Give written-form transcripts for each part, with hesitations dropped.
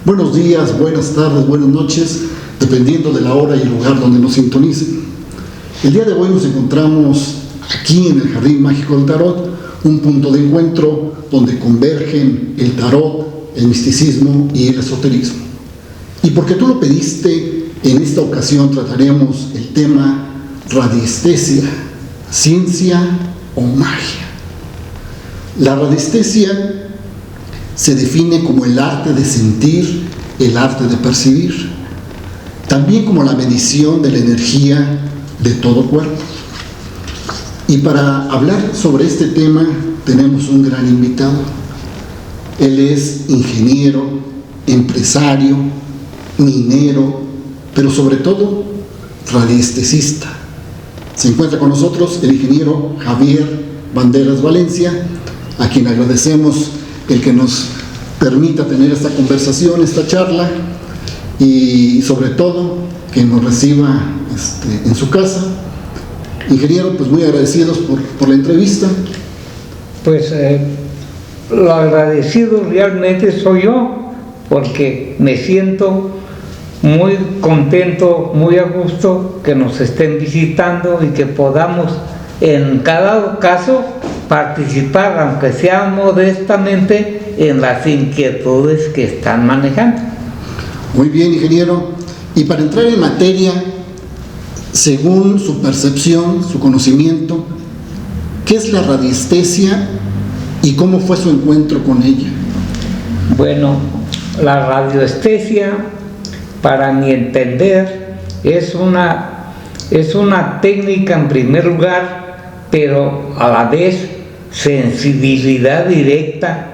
Buenos días, buenas tardes, buenas noches, dependiendo de la hora y el lugar donde nos sintonicen. El día de hoy nos encontramos aquí en el Jardín Mágico del Tarot, un punto de encuentro donde convergen el tarot, el misticismo y el esoterismo. Y porque tú lo pediste, en esta ocasión trataremos el tema radiestesia, ciencia o magia. La radiestesia se define como el arte de sentir, el arte de percibir, también como la medición de la energía de todo cuerpo. Y para hablar sobre este tema tenemos un gran invitado. Él es ingeniero, empresario, minero, pero sobre todo radiestesista. Se encuentra con nosotros el ingeniero Javier Banderas Valencia, a quien agradecemos el que nos permita tener esta conversación, esta charla, y sobre todo que nos reciba en su casa. Ingeniero, pues muy agradecidos por la entrevista. Pues lo agradecido realmente soy yo, porque me siento muy contento, muy a gusto que nos estén visitando y que podamos en cada caso participar, aunque sea modestamente, en las inquietudes que están manejando. Muy bien, ingeniero. Y para entrar en materia, según su percepción, su conocimiento, ¿qué es la radiestesia y cómo fue su encuentro con ella? Bueno, la radiestesia, para mi entender, es una técnica en primer lugar, pero a la vez sensibilidad directa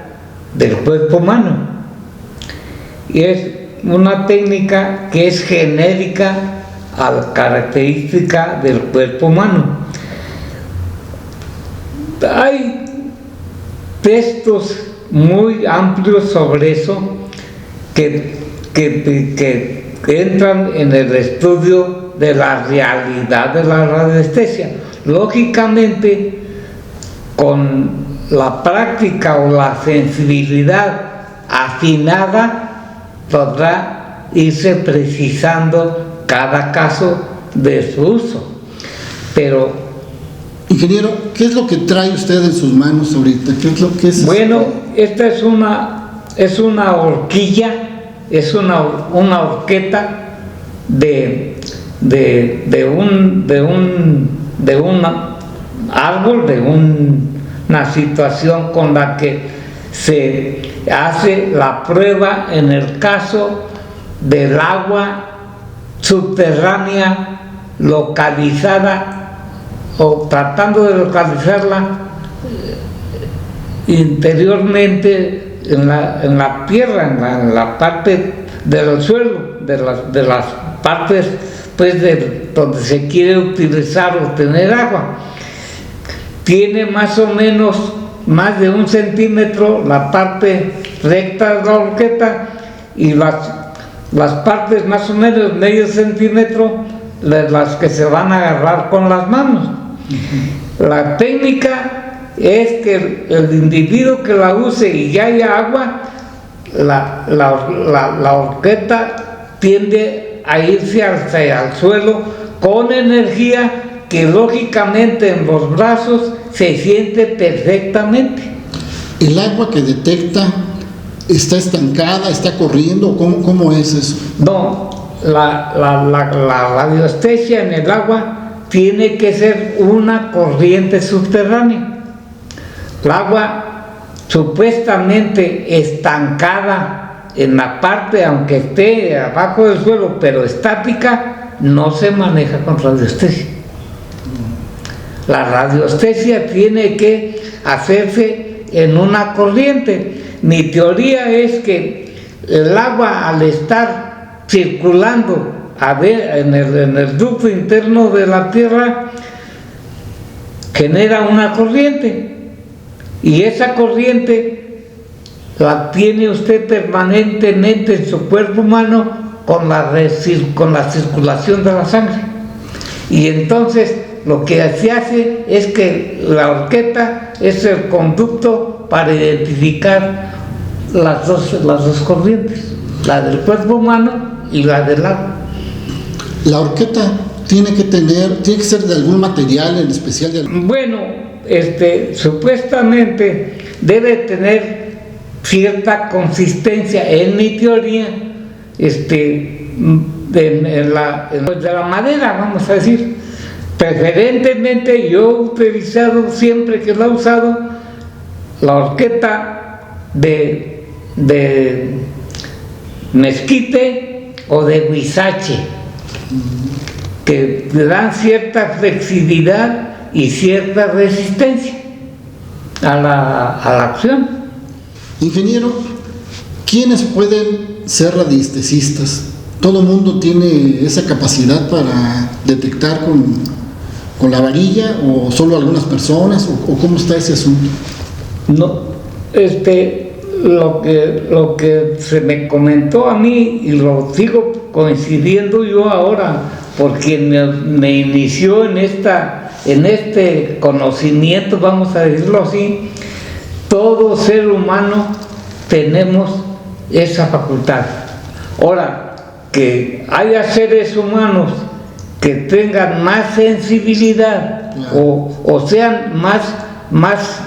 del cuerpo humano. Y es una técnica que es genérica a la característica del cuerpo humano. Hay textos muy amplios sobre eso que entran en el estudio de la realidad de la radiestesia. Lógicamente, con la práctica o la sensibilidad afinada, podrá irse precisando cada caso de su uso. Pero, ingeniero, ¿qué es lo que trae usted en sus manos ahorita? ¿Qué es lo que es? Bueno, esta es una horquilla, es una horqueta de un árbol, de una situación con la que se hace la prueba en el caso del agua subterránea localizada o tratando de localizarla interiormente en la tierra, en la parte del suelo, de las partes pues de donde se quiere utilizar o obtener agua. Tiene más o menos más de 1 centímetro la parte recta de la horqueta y las partes más o menos medio centímetro las que se van a agarrar con las manos. La técnica es que el individuo que la use y ya haya agua, la horqueta tiende a irse al suelo con energía que lógicamente en los brazos se siente perfectamente. ¿El agua que detecta está estancada, está corriendo? ¿Cómo es eso? No, la radiestesia en el agua tiene que ser una corriente subterránea. El agua supuestamente estancada en la parte, aunque esté abajo del suelo, pero estática, no se maneja con radiestesia. La radiestesia tiene que hacerse en una corriente. Mi teoría es que el agua, al estar circulando en el ducto interno de la Tierra, genera una corriente, y esa corriente la tiene usted permanentemente en su cuerpo humano con la circulación de la sangre. Y entonces lo que se hace es que la horqueta es el conducto para identificar las dos corrientes. la del cuerpo humano y la del agua. La horqueta tiene que ser de algún material en especial. Bueno, supuestamente debe tener cierta consistencia, en mi teoría, de la madera, vamos a decir. Preferentemente yo he utilizado, siempre que lo he usado, la horqueta de mezquite o de huizache, que le dan cierta flexibilidad y cierta resistencia a la acción. Ingeniero, ¿quiénes pueden ser radiestesistas? ¿Todo el mundo tiene esa capacidad para detectar con la varilla, o solo algunas personas, o cómo está ese asunto? No, lo que se me comentó a mí, y lo sigo coincidiendo yo ahora, por quien me inició en este conocimiento, vamos a decirlo así, todo ser humano tenemos esa facultad. Ahora, que haya seres humanos que tengan más sensibilidad, o sean más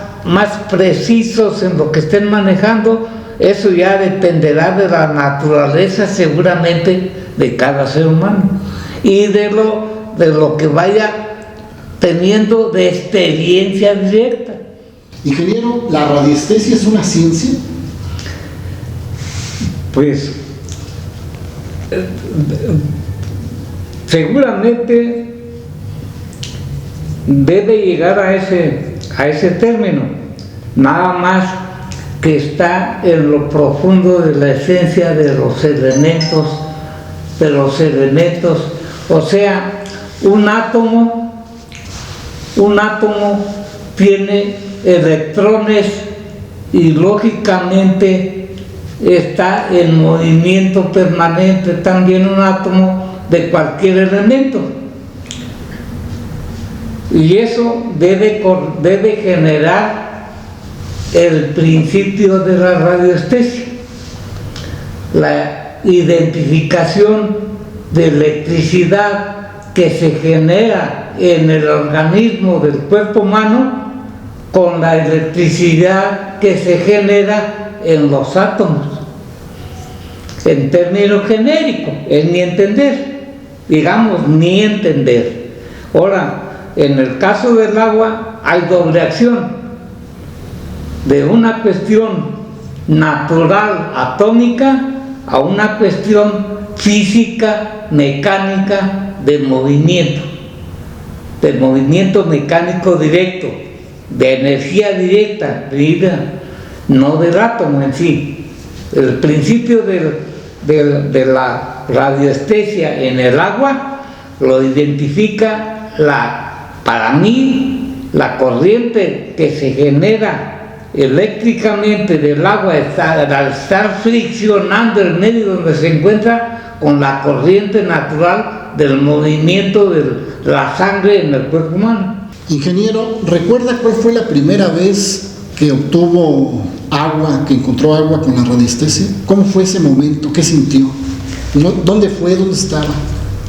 precisos en lo que estén manejando, eso ya dependerá de la naturaleza seguramente de cada ser humano y de lo que vaya teniendo de experiencia directa. Ingeniero, ¿la radiestesia es una ciencia? Pues seguramente debe llegar a ese término, nada más que está en lo profundo de la esencia de los elementos, o sea, un átomo tiene electrones y lógicamente está en movimiento permanente también un átomo de cualquier elemento, y eso debe generar el principio de la radiestesia, la identificación de electricidad que se genera en el organismo del cuerpo humano con la electricidad que se genera en los átomos, en términos genéricos, en mi entender, digamos, mi entender. Ahora, en el caso del agua hay doble acción, de una cuestión natural atómica a una cuestión física, mecánica, del movimiento mecánico directo, de energía directa, no del átomo en sí. El principio de la radiestesia en el agua lo identifica para mí la corriente que se genera eléctricamente del agua al estar friccionando el medio donde se encuentra con la corriente natural del movimiento de la sangre en el cuerpo humano. Ingeniero, ¿recuerda cuál fue la primera vez que obtuvo agua, que encontró agua con la radiestesia? ¿Cómo fue ese momento? ¿Qué sintió? ¿Dónde fue? ¿Dónde estaba?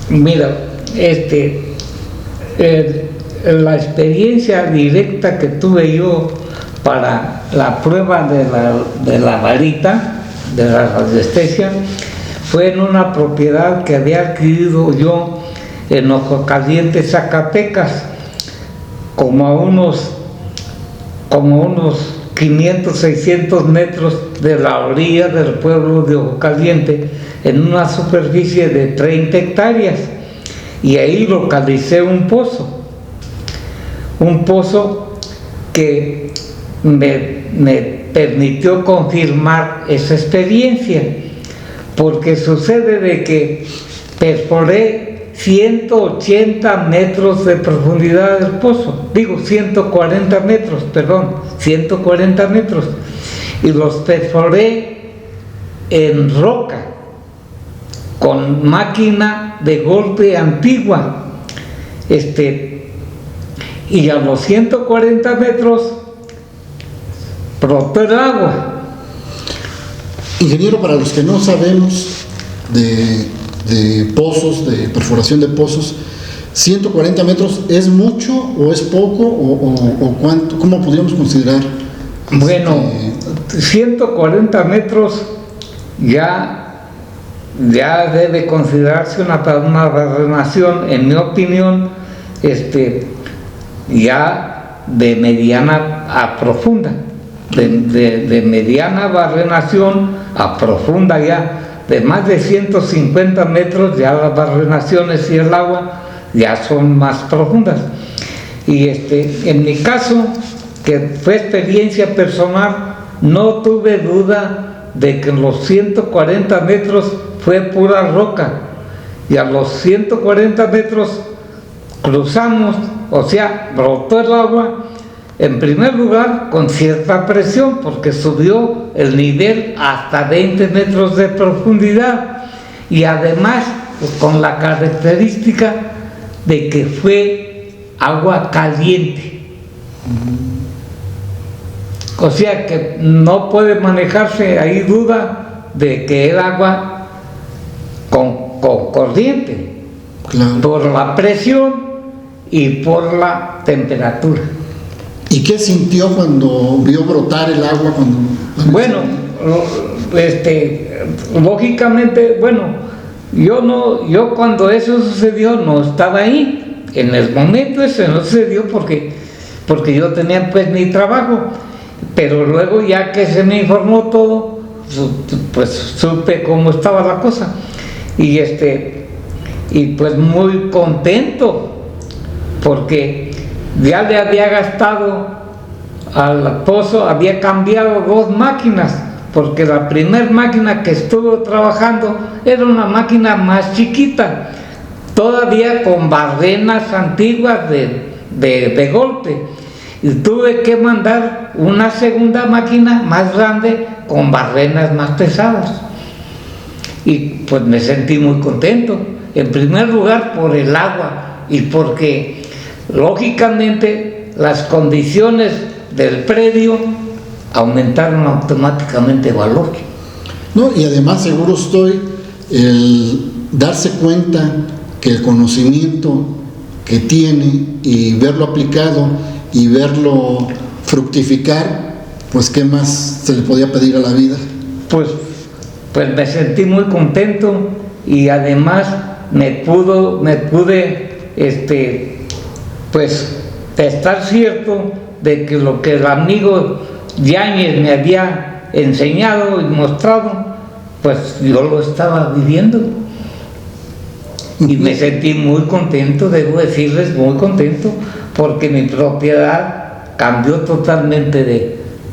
Mira, la experiencia directa que tuve yo para la prueba de la varita, de la radiestesia, fue en una propiedad que había adquirido yo en Ojo Caliente, Zacatecas, como a unos 500, 600 metros de la orilla del pueblo de Ojo Caliente, en una superficie de 30 hectáreas, y ahí localicé un pozo que me permitió confirmar esa experiencia, porque sucede de que perforé 180 metros de profundidad del pozo, 140 metros, y los perforé en roca, con máquina de golpe antigua, y a los 140 metros brotó el agua. Ingeniero, para los que no sabemos de pozos, de perforación de pozos, 140 metros, ¿es mucho o es poco o cuánto? ¿Cómo podríamos considerar? Bueno, 140 metros ya debe considerarse una barrenación, en mi opinión, ya de mediana a profunda, de mediana barrenación a profunda ya. De más de 150 metros ya las barrenaciones y el agua ya son más profundas. Y en mi caso, que fue experiencia personal, no tuve duda de que en los 140 metros fue pura roca, y a los 140 metros cruzamos, o sea, brotó el agua, en primer lugar con cierta presión, porque subió el nivel hasta 20 metros de profundidad, y además pues, con la característica de que fue agua caliente. O sea que no puede manejarse ahí duda de que era agua con corriente, Claro. por la presión y por la temperatura. ¿Y qué sintió cuando vio brotar el agua? Bueno, lógicamente, bueno, yo cuando eso sucedió no estaba ahí. En el momento ese no sucedió porque yo tenía pues mi trabajo, pero luego ya que se me informó todo, pues supe cómo estaba la cosa, y pues muy contento porque ya le había gastado al pozo, había cambiado 2 máquinas, porque la primera máquina que estuvo trabajando era una máquina más chiquita, todavía con barrenas antiguas de golpe, y tuve que mandar una segunda máquina más grande con barrenas más pesadas, y pues me sentí muy contento, en primer lugar por el agua y porque lógicamente las condiciones del predio aumentaron automáticamente valor. No, y además seguro estoy el darse cuenta que el conocimiento que tiene y verlo aplicado y verlo fructificar, pues qué más se le podía pedir a la vida. Pues me sentí muy contento, y además me pude pues estar cierto de que lo que el amigo Yáñez me había enseñado y mostrado, pues yo lo estaba viviendo, y me sentí muy contento, debo decirles, muy contento, porque mi propiedad cambió totalmente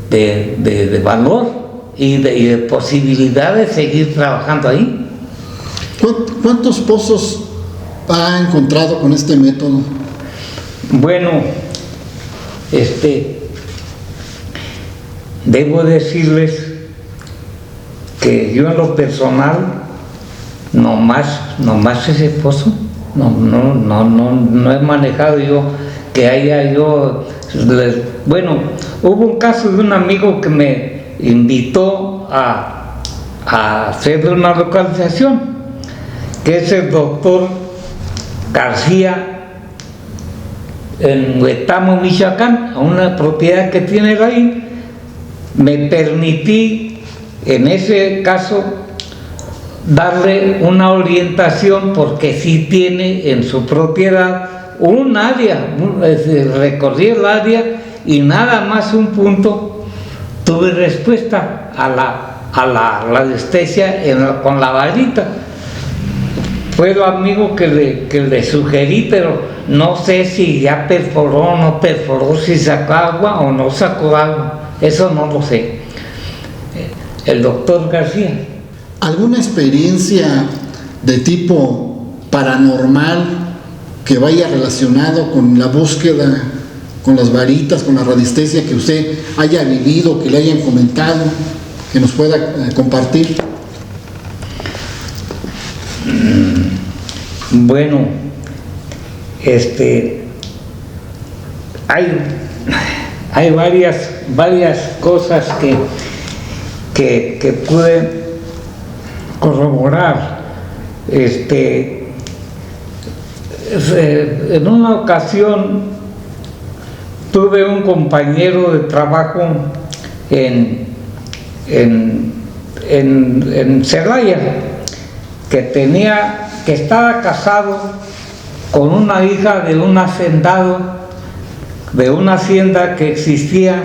de valor y de posibilidad de seguir trabajando ahí. ¿Cuántos pozos ha encontrado con este método? Bueno, debo decirles que yo en lo personal no más ese pozo, no he manejado yo que haya yo. Bueno, hubo un caso de un amigo que me invitó a hacer una localización, que es el doctor García, en Huetamo, Michoacán, a una propiedad que tiene ahí. Me permití en ese caso darle una orientación, porque sí tiene en su propiedad un área, recorrí el área y nada más un punto tuve respuesta a la anestesia con la varita. Fue el amigo que le sugerí, pero no sé si ya perforó o no perforó, si sacó agua o no sacó agua, eso no lo sé. El doctor García. ¿Alguna experiencia de tipo paranormal que vaya relacionado con la búsqueda, con las varitas, con la radiestesia, que usted haya vivido, que le hayan comentado, que nos pueda compartir? Bueno, hay varias cosas que pude corroborar. En una ocasión tuve un compañero de trabajo en Celaya que estaba casado con una hija de un hacendado de una hacienda que existía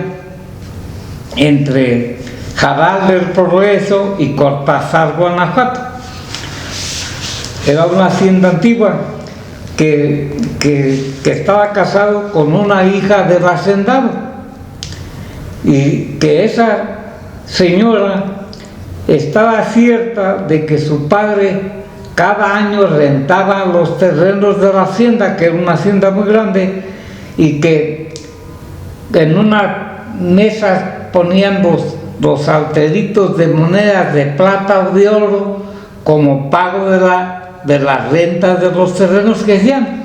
entre Jaral del Progreso y Cortázar, Guanajuato. Era una hacienda antigua que estaba casado con una hija del hacendado, y que esa señora estaba cierta de que su padre cada año rentaba los terrenos de la hacienda, que era una hacienda muy grande, y que en una mesa ponían los alteritos de monedas de plata o de oro como pago de la renta de los terrenos que hacían.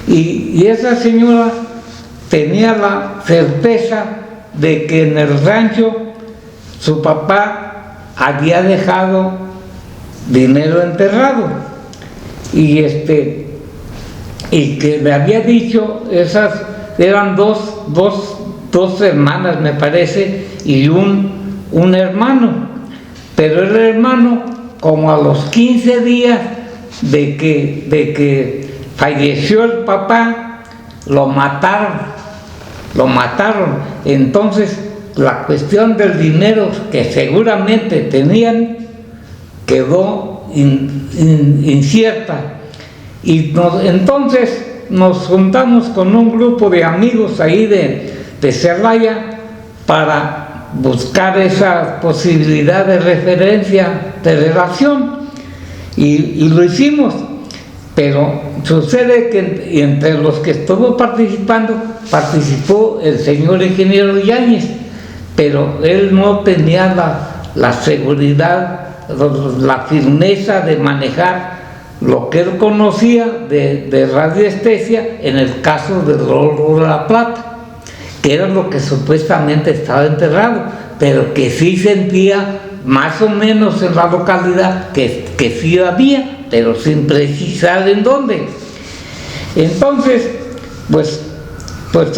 Y esa señora tenía la certeza de que en el rancho su papá había dejado dinero enterrado, y que le había dicho, esas eran dos hermanas me parece, y un hermano, pero el hermano, como a los 15 días de que falleció el papá, lo mataron. Entonces la cuestión del dinero que seguramente tenían quedó incierta, y entonces nos juntamos con un grupo de amigos ahí de Celaya para buscar esa posibilidad de referencia, de relación, y lo hicimos. Pero sucede que entre los que estuvo participó el señor ingeniero Yáñez, pero él no tenía la seguridad, la firmeza de manejar lo que él conocía de radiestesia en el caso del oro de la plata, que era lo que supuestamente estaba enterrado, pero que sí sentía más o menos en la localidad que sí había, pero sin precisar en dónde. Entonces, pues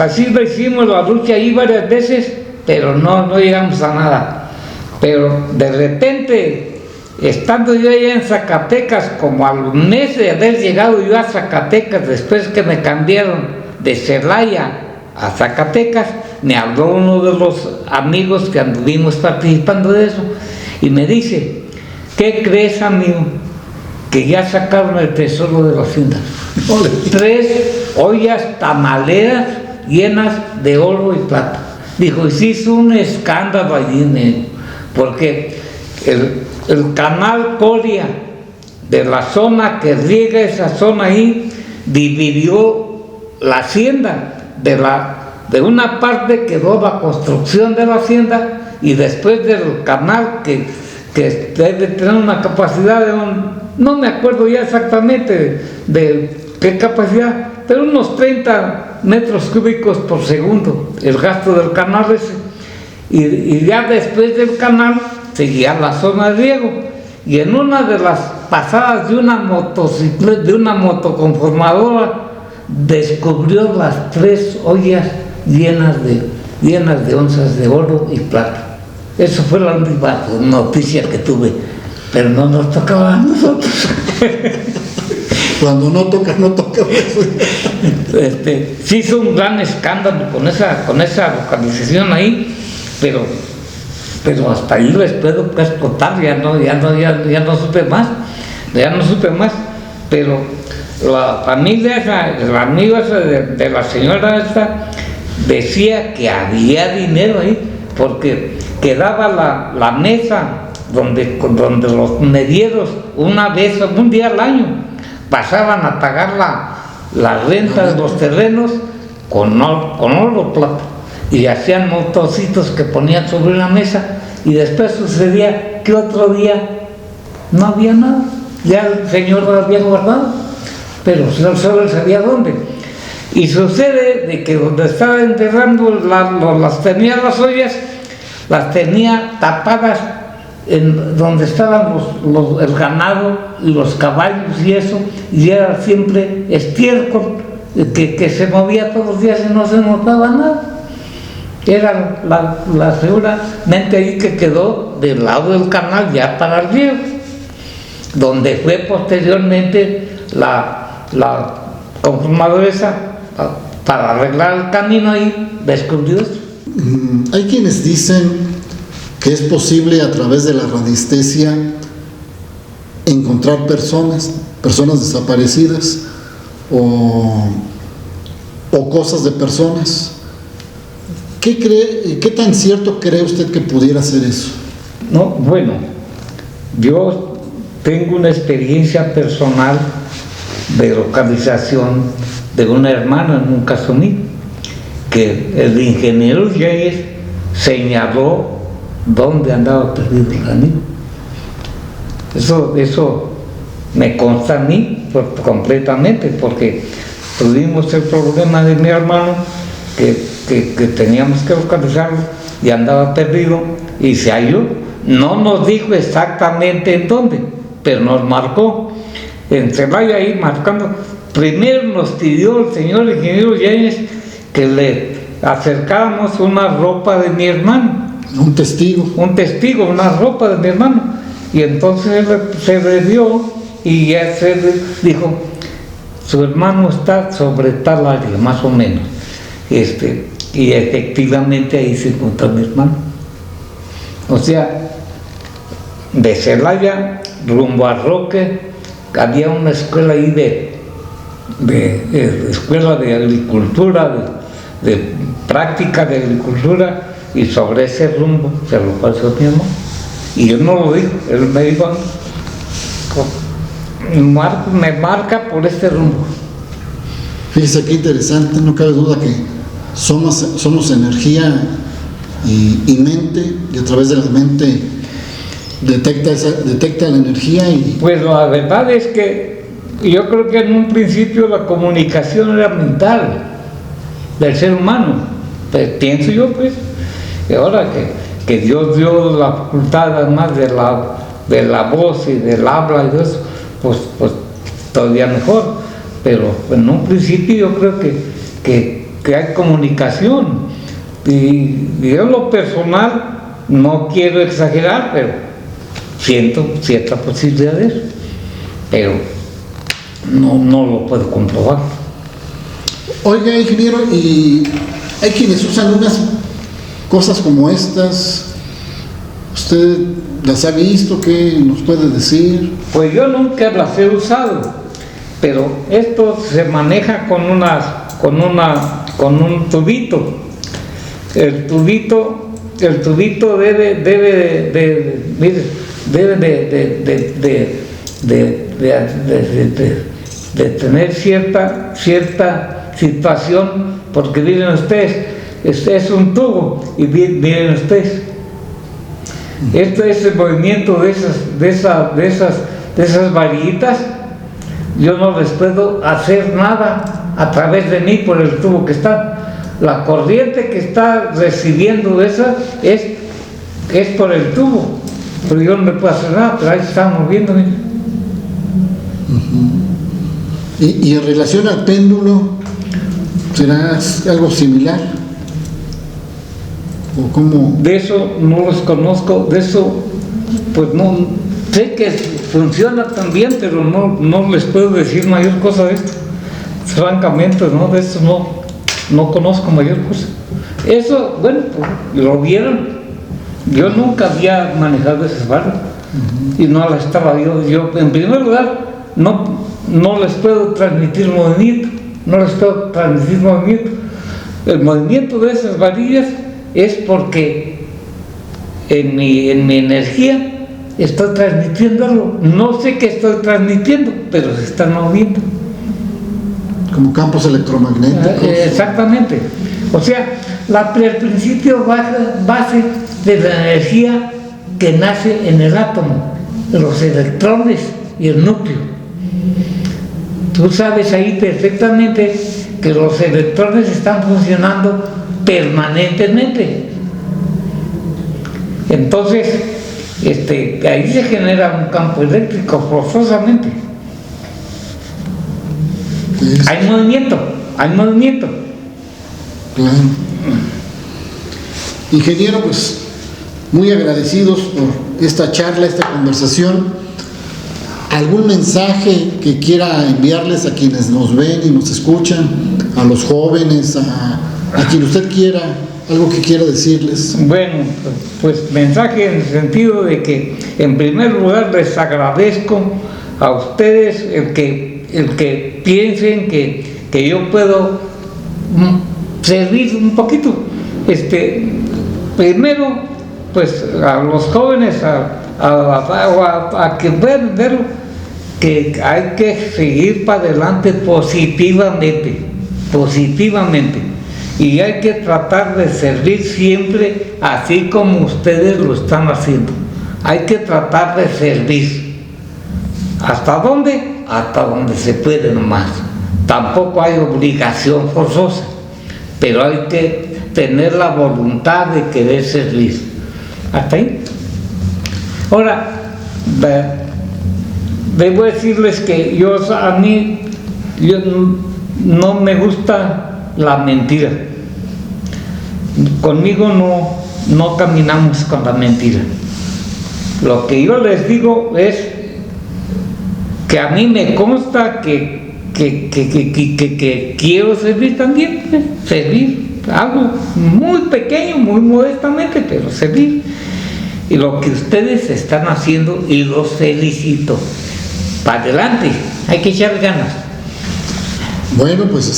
así lo hicimos, la lucha ahí varias veces, pero no llegamos a nada. Pero de repente, estando yo allá en Zacatecas, como al mes de haber llegado yo a Zacatecas, después que me cambiaron de Celaya a Zacatecas, me habló uno de los amigos que anduvimos participando de eso, y me dice: ¿qué crees, amigo? Que ya sacaron el tesoro de la hacienda. 3 ollas tamaleras llenas de oro y plata. Dijo, y se hizo un escándalo allí, porque el canal Coria de la zona que riega esa zona ahí dividió la hacienda. De una parte quedó la construcción de la hacienda, y después del canal que debe tener una capacidad de no me acuerdo ya exactamente de qué capacidad, pero unos 30 metros cúbicos por segundo, el gasto del canal ese. Y ya después del canal seguía la zona de riego, y en una de las pasadas de una motocicleta, de una motoconformadora, descubrió las 3 ollas llenas de onzas de oro y plata. Eso fue la última noticia que tuve, pero no nos tocaba a nosotros. Cuando no toca. Se hizo un gran escándalo con esa localización ahí, pero hasta ahí les puedo contar, ya no supe más, pero la familia esa, el amigo ese de la señora esta, decía que había dinero ahí, porque quedaba la mesa donde los medieros un día al año pasaban a pagar la renta de los terrenos con oro, plata, y hacían motocitos que ponían sobre la mesa, y después sucedía que otro día no había nada, ya el señor lo había guardado, pero no solo sabía dónde. Y sucede de que donde estaba enterrando las tenía las ollas, las tenía tapadas donde estaban el ganado y los caballos y eso, y era siempre estiércol que se movía todos los días y no se notaba nada. Era seguramente ahí que quedó del lado del canal ya para el río, donde fue posteriormente la conformadora esa para arreglar el camino ahí, descubrió esto. Hay quienes dicen que es posible a través de la radiestesia encontrar personas desaparecidas o cosas de personas. ¿Qué tan cierto cree usted que pudiera ser eso? No, bueno, yo tengo una experiencia personal de localización de una hermana en un caso mío, que el ingeniero Yáñez señaló dónde andaba perdido el amigo. Eso me consta a mí completamente, porque tuvimos el problema de mi hermano que teníamos que localizarlo y andaba perdido y se halló. No nos dijo exactamente en dónde, pero nos marcó en Celaya ahí marcando. Primero nos pidió el señor ingeniero Yáñez que le acercáramos una ropa de mi hermano. Un testigo, una ropa de mi hermano. Y entonces él se revió y ya se dijo, su hermano está sobre tal área, más o menos. Y efectivamente ahí se encontró mi hermano. O sea, de Celaya rumbo a Roque había una escuela ahí de escuela de agricultura, de práctica de agricultura, y sobre ese rumbo se lo pasó mi hermano. Y él no lo dijo, él me dijo, me marca por este rumbo. Fíjese qué interesante, no cabe duda que somos energía y mente, y a través de la mente detecta la energía y... Pues la verdad es que yo creo que en un principio la comunicación era mental del ser humano, pues pienso yo, pues, y ahora que Dios dio la facultad además de la voz y del habla y todo eso, pues todavía mejor, pero en un principio yo creo que hay comunicación, y yo en lo personal no quiero exagerar, pero siento cierta posibilidad de eso, pero no lo puedo comprobar. Oiga, ingeniero, y hay quienes usan unas cosas como estas. ¿Usted las ha visto? ¿Qué nos puede decir? Pues yo nunca las he usado, pero esto se maneja con un tubito. El tubito debe de tener cierta situación, porque miren ustedes, es un tubo, y miren ustedes, este es el movimiento de esas varillitas. Yo no les puedo hacer nada a través de mí por el tubo que está. La corriente que está recibiendo esa es por el tubo, pero yo no me puedo hacer nada, pero ahí se está moviendo. Y en relación al péndulo, ¿será algo similar? ¿O cómo? De eso no los conozco, de eso pues no sé que funciona también, pero no les puedo decir mayor cosa de esto, francamente, ¿no? De eso no conozco mayor cosa. Eso, bueno, pues, lo vieron. Yo nunca había manejado esas barras, y no la estaba yo en primer lugar no les puedo transmitir movimiento, El movimiento de esas varillas es porque en mi energía estoy transmitiendo algo. No sé qué estoy transmitiendo, pero se están moviendo. Como campos electromagnéticos. Exactamente. O sea, el principio base de la energía que nace en el átomo, los electrones y el núcleo. Tú sabes ahí perfectamente que los electrones están funcionando permanentemente. Entonces, ahí se genera un campo eléctrico forzosamente. Hay movimiento. Claro. Ingeniero, pues muy agradecidos por esta charla, esta conversación. ¿Algún mensaje que quiera enviarles a quienes nos ven y nos escuchan, a los jóvenes, a quien usted quiera, algo que quiera decirles? Bueno, pues mensaje en el sentido de que en primer lugar les agradezco a ustedes el que piensen que yo puedo servir un poquito. Primero, pues a los jóvenes a que puedan ver que hay que seguir para adelante positivamente, y hay que tratar de servir siempre así como ustedes lo están haciendo. Hay que tratar de servir. ¿Hasta dónde? Hasta donde se puede nomás. Tampoco hay obligación forzosa, pero hay que tener la voluntad de querer servir. Hasta ahí. Ahora, debo decirles que yo no me gusta la mentira. Conmigo no caminamos con la mentira. Lo que yo les digo es que a mí me consta que quiero servir también, servir, algo muy pequeño, muy modestamente, pero servir. Y lo que ustedes están haciendo, y los felicito. Para adelante, hay que echar ganas. Bueno, pues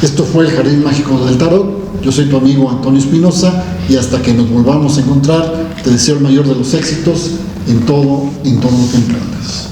esto fue el Jardín Mágico del Tarot. Yo soy tu amigo Antonio Espinosa, y hasta que nos volvamos a encontrar, te deseo el mayor de los éxitos en todo lo que emprendas.